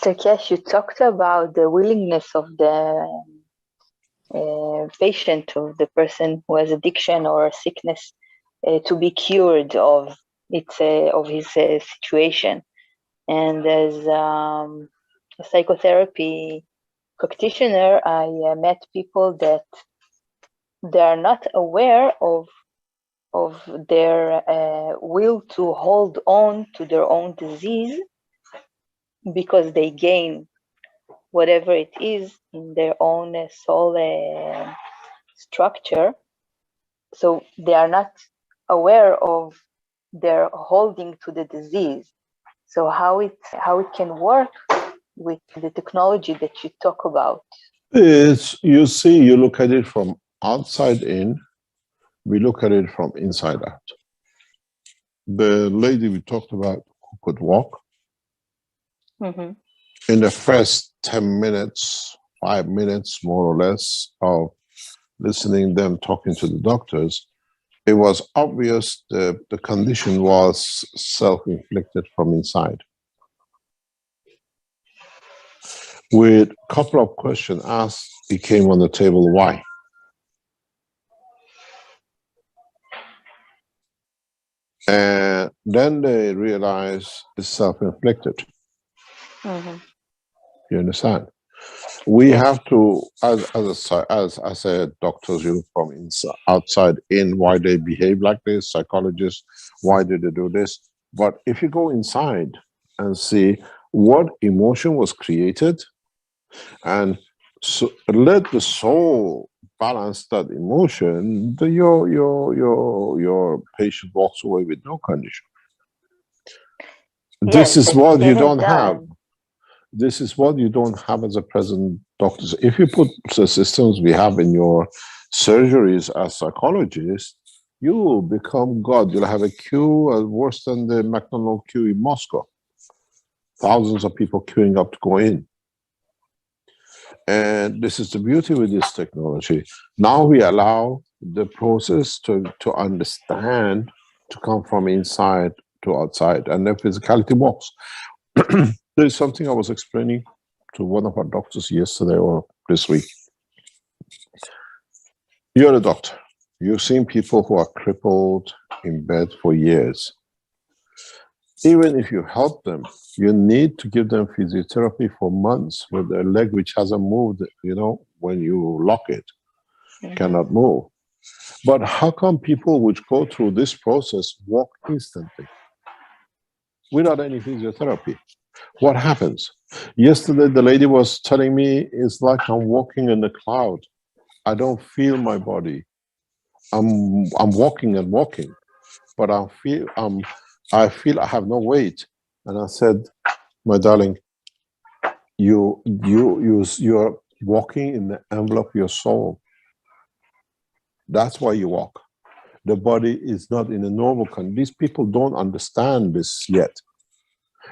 Dr. Kesh, you talked about the willingness of the patient, of the person who has addiction or sickness, to be cured of his situation. And as a psychotherapy practitioner, I met people that they are not aware of their will to hold on to their own disease, because they gain whatever it is in their own soul structure. So they are not aware of their holding to the disease. So how it can work with the technology that you talk about? It's, you see, you look at it from outside in, we look at it from inside out. The lady we talked about who could walk, in the first 10 minutes, 5 minutes more or less of listening them talking to the doctors, it was obvious the condition was self-inflicted from inside. With a couple of questions asked, it came on the table, why? And then they realized it's self-inflicted. You understand? We have to, as I said, doctors, you from inside, outside in, why they behave like this, psychologists, why did they do this? But if you go inside and see what emotion was created, and so let the soul balance that emotion, your patient walks away with no condition. Yes, this is what you don't have. This is what you don't have as a present doctors. If you put the systems we have in your surgeries as psychologists, you will become God. You'll have a queue worse than the McDonald's queue in Moscow. Thousands of people queuing up to go in. And this is the beauty with this technology. Now we allow the process to understand, to come from inside to outside, and the physicality works. There is something I was explaining to one of our doctors yesterday or this week. You're a doctor. You've seen people who are crippled in bed for years. Even if you help them, you need to give them physiotherapy for months with their leg which hasn't moved, you know, when you lock it, cannot move. But how come people which go through this process walk instantly without any physiotherapy? What happens? Yesterday, the lady was telling me, it's like I'm walking in the cloud. I don't feel my body. I'm walking and walking, but I feel I have no weight. And I said, my darling, you're walking in the envelope of your soul. That's why you walk. The body is not in a normal condition. These people don't understand this yet.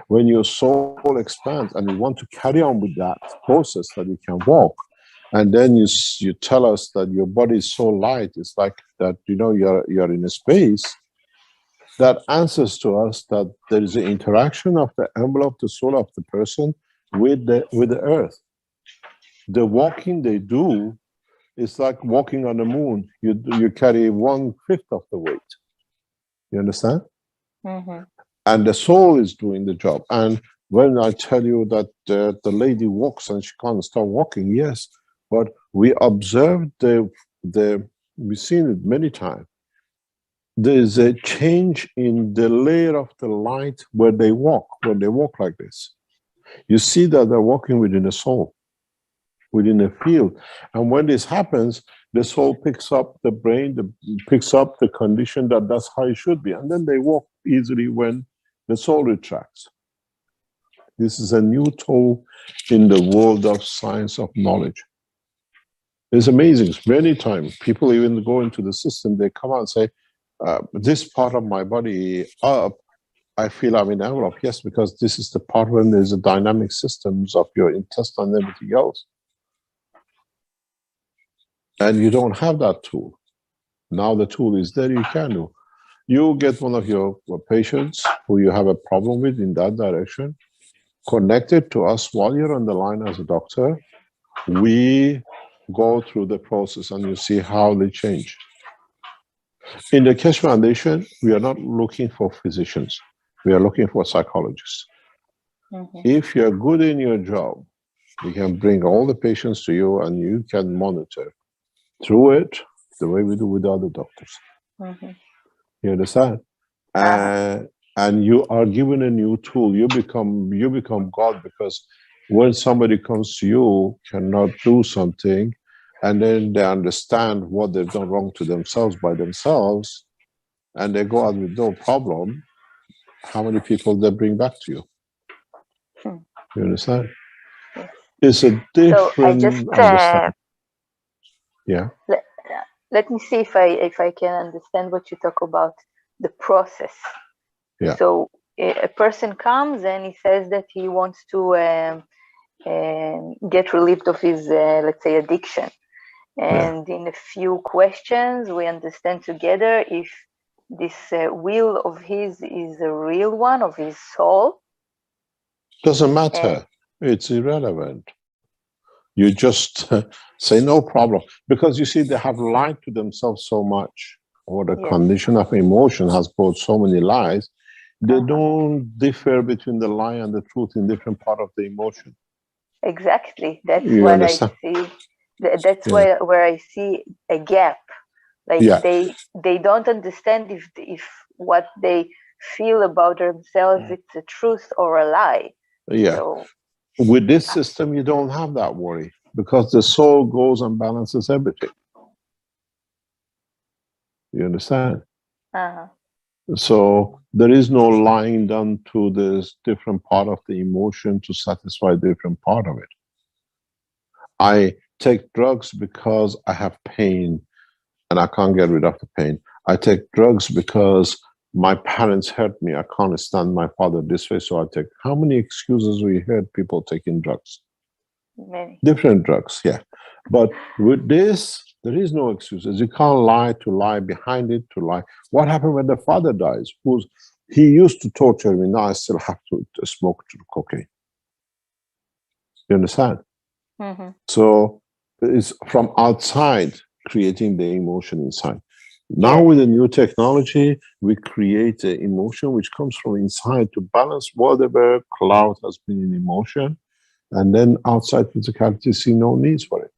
When your soul expands and you want to carry on with that process that you can walk, and then you tell us that your body is so light, it's like that, you know, you're in a space, that answers to us that there is an interaction of the envelope, the soul of the person with the earth. The walking they do is like walking on the moon. You carry 1/5 of the weight. You understand? And the soul is doing the job. And when I tell you that the lady walks and she can't stop walking, yes, but we observed we've seen it many times. There is a change in the layer of the light where they walk, when they walk like this. You see that they're walking within a soul, within a field. And when this happens, the soul picks up the brain, picks up the condition that that's how it should be. And then they walk easily when the soul retracts. This is a new tool in the world of science of knowledge. It's amazing. Many times people even go into the system, they come out and say, this part of my body up, I feel I'm in envelope. Yes, because this is the part when there's a dynamic systems of your intestine and everything else. And you don't have that tool. Now the tool is there, you can do. You get one of your patients who you have a problem with in that direction, connected to us while you're on the line as a doctor. We go through the process and you see how they change. In the Keshe Foundation, we are not looking for physicians. We are looking for psychologists. If you're good in your job, we can bring all the patients to you and you can monitor through it the way we do with other doctors. You understand? And you are given a new tool. You become God, because when somebody comes to you, cannot do something, and then they understand what they've done wrong to themselves by themselves, and they go out with no problem, how many people they bring back to you? You understand? It's a different understanding. Yeah. Let me see if I can understand what you talk about, the process. Yeah. So a person comes and he says that he wants to get relieved of his, let's say, addiction. And in a few questions, we understand together if this will of his is a real one, of his soul. Doesn't matter. It's irrelevant. You just say no problem. Because you see, they have lied to themselves so much, or the condition of emotion has brought so many lies. They don't differ between the lie and the truth in different part of the emotion. Exactly. That's you what understand? I see. That's where I see a gap. Like they don't understand if what they feel about themselves, it's a truth or a lie. Yeah. So, with this system, you don't have that worry, because the soul goes and balances everything. You understand? So there is no lying done to this different part of the emotion to satisfy different part of it. I take drugs because I have pain and I can't get rid of the pain. I take drugs because my parents hurt me. I can't stand my father this way, so I take. How many excuses we heard people taking drugs? Many. Different drugs, yeah. But with this, there is no excuses. You can't lie to lie behind it to lie. What happened when the father dies? He used to torture me. Now I still have to smoke cocaine. You understand? So it's from outside creating the emotion inside. Now with the new technology, we create an emotion which comes from inside to balance whatever cloud has been in emotion, and then outside physicality see no needs for it.